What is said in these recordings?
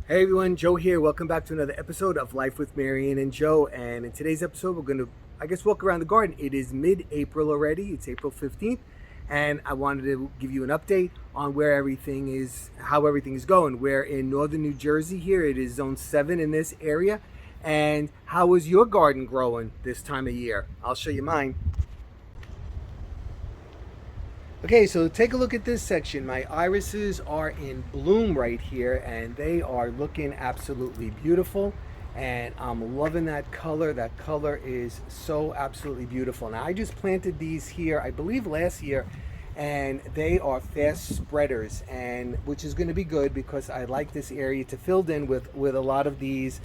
Hey everyone, Joe here. Welcome back to another episode of Life with MaryAnn and Joe. And in today's episode, we're going to, walk around the garden. It is mid-April already. It's April 15th. And I wanted to give you an update on where everything is, how everything is going. We're in northern New Jersey here. It is zone 7 in this area. And how is your garden growing this time of year? I'll show you mine. Okay, so take a look at this section. My irises are in bloom right here, and they are looking absolutely beautiful. And I'm loving that color. That color is so absolutely beautiful. Now, I just planted these here, I believe last year, and they are fast spreaders, and which is going to be good because I like this area to filled in with a lot of these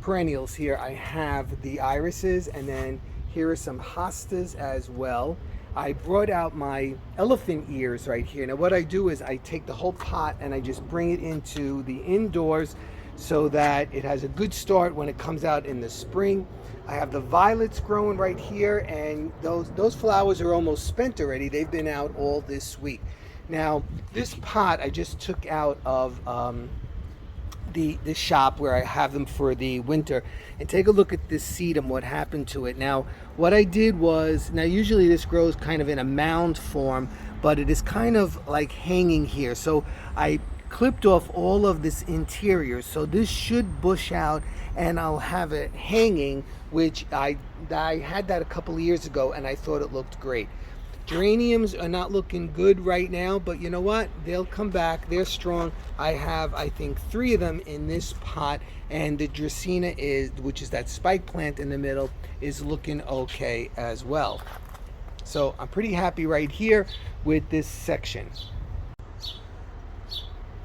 perennials here. I have the irises, and then here are some hostas as well. I brought out my elephant ears right here. Now what I do is I take the whole pot and I just bring it into the indoors so that it has a good start when it comes out in the spring. I have the violets growing right here, and those flowers are almost spent already. They've been out all this week. Now this pot I just took out of the shop where I have them for the winter, and take a look at this sedum, what happened to it. Now what I did was, now usually this grows kind of in a mound form, but it is kind of like hanging here, so I clipped off all of this interior, so this should bush out and I'll have it hanging, which I had that a couple of years ago and I thought it looked great. Geraniums are not looking good right now, but you know what? They'll come back. They're strong. I have, I think, 3 of them in this pot, and the Dracaena is, which is that spike plant in the middle, is looking okay as well. So I'm pretty happy right here with this section.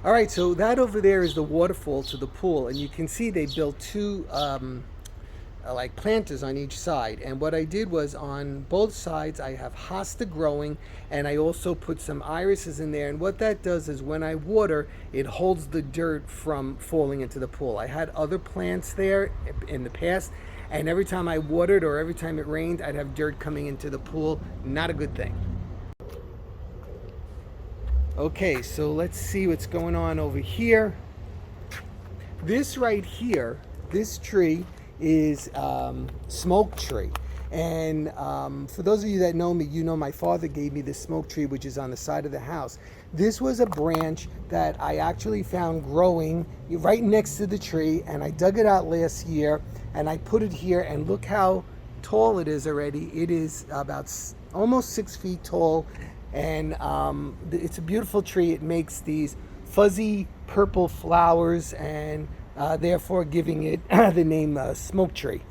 All right, so that over there is the waterfall to the pool, and you can see they built 2 like planters on each side. And what I did was on both sides I have hosta growing, and I also put some irises in there, and what that does is when I water, it holds the dirt from falling into the pool. I had other plants there in the past, and every time I watered or every time it rained, I'd have dirt coming into the pool. Not a good thing. Okay, so let's see what's going on over here. This right here, this tree is smoke tree, and for those of you that know me, you know my father gave me this smoke tree, which is on the side of the house. This was a branch that I actually found growing right next to the tree, and I dug it out last year and I put it here, and look how tall it is already. It is about almost 6 feet tall, and it's a beautiful tree. It makes these fuzzy purple flowers, and therefore giving it the name smoke tree.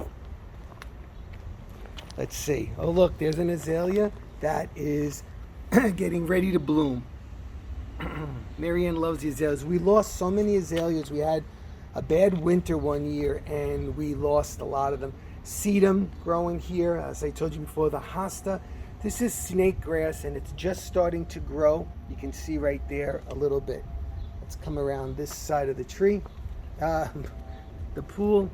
Let's see. Oh look, there's an azalea that is getting ready to bloom. MaryAnn loves the azaleas. We lost so many azaleas. We had a bad winter one year and we lost a lot of them. Sedum growing here, as I told you before, the hosta. This is snake grass, and it's just starting to grow. You can see right there a little bit. Let's come around this side of the tree. The pool.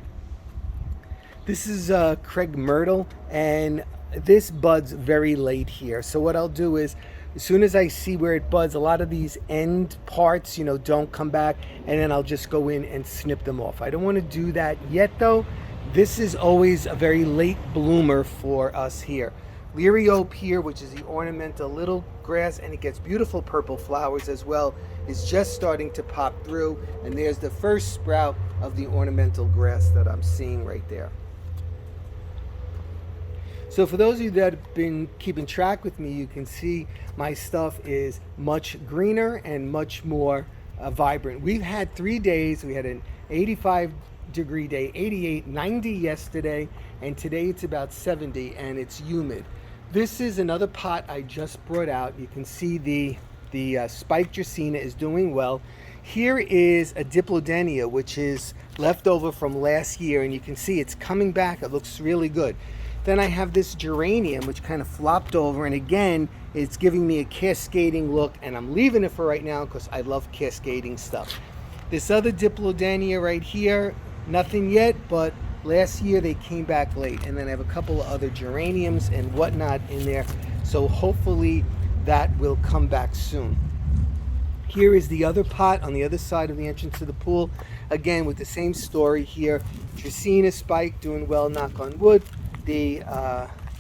This is Craig Myrtle, and this buds very late here. So what I'll do is, as soon as I see where it buds, a lot of these end parts, don't come back, and then I'll just go in and snip them off. I don't want to do that yet though. This is always a very late bloomer for us here. Liriope here, which is the ornamental little grass, and it gets beautiful purple flowers as well, is just starting to pop through, and there's the first sprout of the ornamental grass that I'm seeing right there. So for those of you that have been keeping track with me, you can see my stuff is much greener and much more vibrant. We've had 3 days. We had an 85-degree day, 88, 90 yesterday, and today it's about 70, and it's humid. This is another pot I just brought out. You can see the spike Dracaena is doing well. Here is a Diplodenia, which is left over from last year, and you can see it's coming back. It looks really good. Then I have this geranium, which kind of flopped over, and again, it's giving me a cascading look, and I'm leaving it for right now because I love cascading stuff. This other Diplodenia right here, nothing yet, but last year they came back late. And then I have a couple of other geraniums and whatnot in there, so hopefully that will come back soon. Here is the other pot on the other side of the entrance to the pool. Again, with the same story here. Dracaena spike doing well, knock on wood. The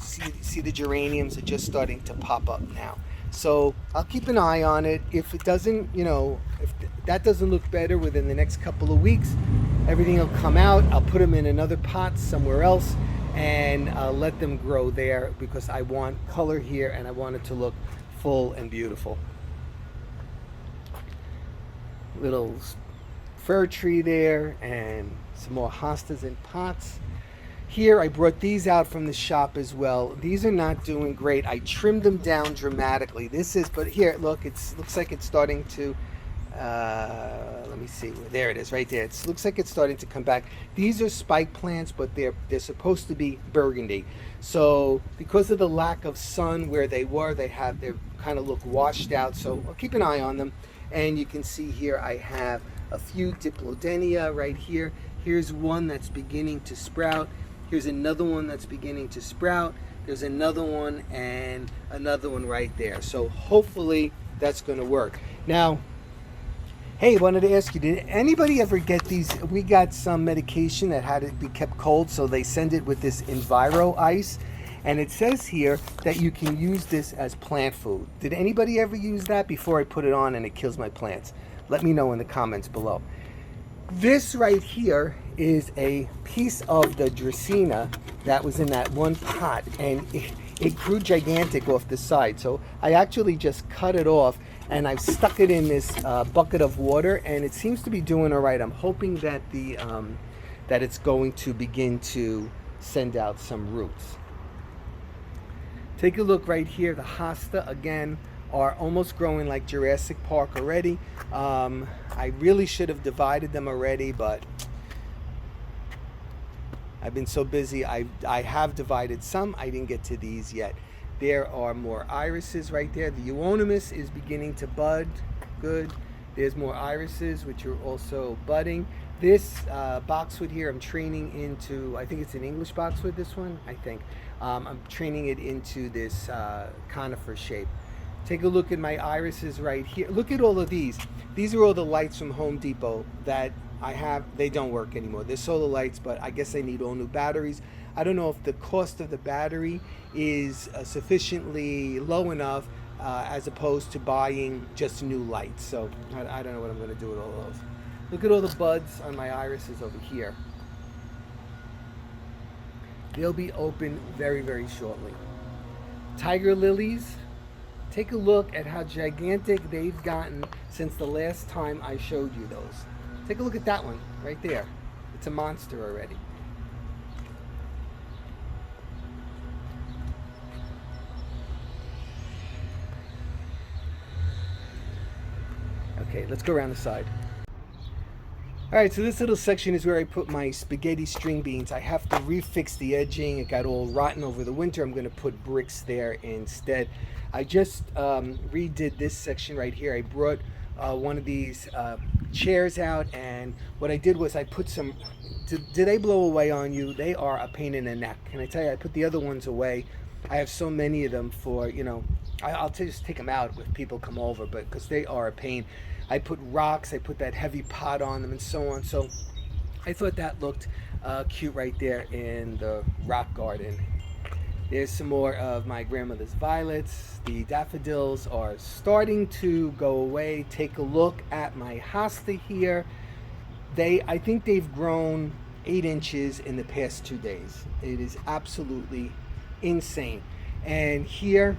see the geraniums are just starting to pop up now. So I'll keep an eye on it. If it doesn't, if that doesn't look better within the next couple of weeks, everything will come out. I'll put them in another pot somewhere else and let them grow there, because I want color here and I want it to look full and beautiful. Little fir tree there and some more hostas in pots. Here I brought these out from the shop as well. These are not doing great. I trimmed them down dramatically. But here, look, it looks like it's starting to, let me see, there it is right there. It looks like it's starting to come back. These are spike plants, but they're supposed to be burgundy. So because of the lack of sun where they were, they kind of look washed out. So I'll keep an eye on them. And you can see here I have a few diplodenia right here. Here's one that's beginning to sprout. Here's another one that's beginning to sprout. There's another one and another one right there. So hopefully that's going to work. Now, hey, I wanted to ask you, did anybody ever get these? We got some medication that had to be kept cold, so they send it with this Enviro ice. And it says here that you can use this as plant food. Did anybody ever use that before I put it on and it kills my plants? Let me know in the comments below. This right here is a piece of the Dracaena that was in that one pot, and it grew gigantic off the side. So I actually just cut it off and I've stuck it in this bucket of water, and it seems to be doing all right. I'm hoping that that it's going to begin to send out some roots. Take a look right here. The hosta again are almost growing like Jurassic Park already. I really should have divided them already, but I've been so busy. I have divided some. I didn't get to these yet. There are more irises right there. The euonymus is beginning to bud. Good. There's more irises, which are also budding. This boxwood here, I'm training into, I think it's an English boxwood, this one, I think. I'm training it into this conifer shape. Take a look at my irises right here. Look at all of these. These are all the lights from Home Depot that I have. They don't work anymore. They're solar lights, but I guess they need all new batteries. I don't know if the cost of the battery is sufficiently low enough as opposed to buying just new lights. So I don't know what I'm going to do with all those. Look at all the buds on my irises over here. They'll be open very, very shortly. Tiger lilies. Take a look at how gigantic they've gotten since the last time I showed you those. Take a look at that one right there. It's a monster already. Okay, let's go around the side. Alright, so this little section is where I put my spaghetti string beans. I have to refix the edging. It got all rotten over the winter. I'm going to put bricks there instead. I just redid this section right here. I brought one of these chairs out, and what I did was I put some, did they blow away on you? They are a pain in the neck. Can I tell you, I put the other ones away. I have so many of them for, I'll just take them out if people come over, but because they are a pain. I put rocks, I put that heavy pot on them and so on. So I thought that looked cute right there in the rock garden. There's some more of my grandmother's violets. The daffodils are starting to go away. Take a look at my hosta here. I think they've grown 8 inches in the past 2 days. It is absolutely insane. And here,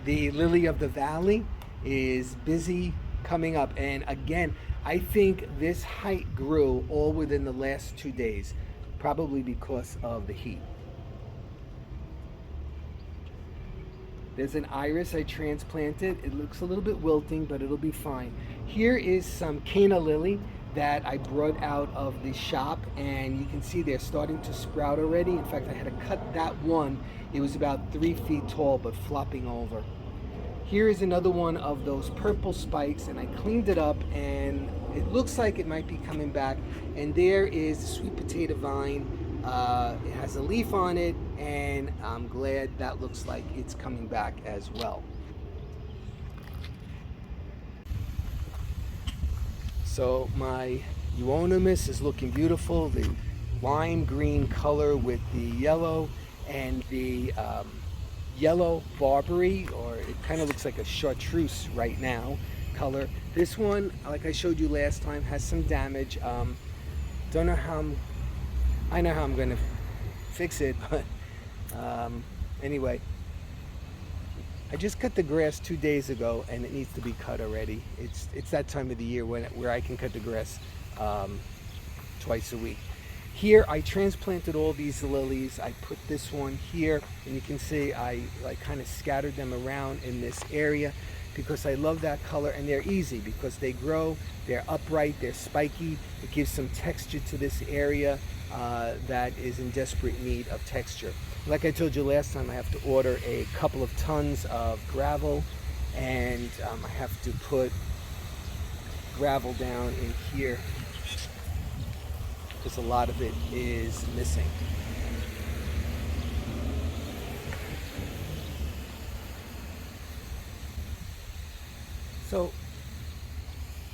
the lily of the valley is busy coming up. And again, I think this height grew all within the last 2 days, probably because of the heat. There's an iris I transplanted. It looks a little bit wilting, but it'll be fine. Here is some canna lily that I brought out of the shop, and you can see they're starting to sprout already. In fact, I had to cut that one. It was about 3 feet tall, but flopping over. Here is another one of those purple spikes, and I cleaned it up, and it looks like it might be coming back. And there is the sweet potato vine. It has a leaf on it, and I'm glad that looks like it's coming back as well. So my euonymus is looking beautiful. The lime green color with the yellow and the yellow barberry, or it kind of looks like a chartreuse right now color. This one, like I showed you last time, has some damage. Don't know how I know how I'm gonna fix it, but anyway, I just cut the grass 2 days ago and it needs to be cut already. It's that time of the year where I can cut the grass twice a week. Here I transplanted all these lilies. I put this one here, and you can see I kind of scattered them around in this area because I love that color, and they're easy because they grow, they're upright, they're spiky. It gives some texture to this area that is in desperate need of texture. Like I told you last time, I have to order a couple of tons of gravel, and I have to put gravel down in here because a lot of it is missing. So,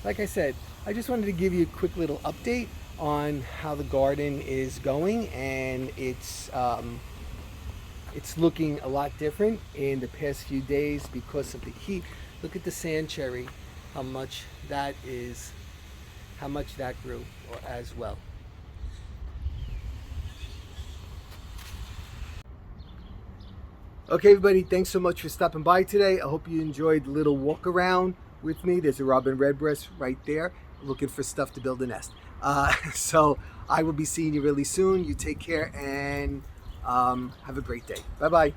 like I said, I just wanted to give you a quick little update on how the garden is going, and it's looking a lot different in the past few days because of the heat. Look at the sand cherry, how much that grew as well. Okay, everybody, thanks so much for stopping by today. I hope you enjoyed the little walk around with me. There's a robin redbreast right there looking for stuff to build a nest. So I will be seeing you really soon. You take care and have a great day. Bye-bye.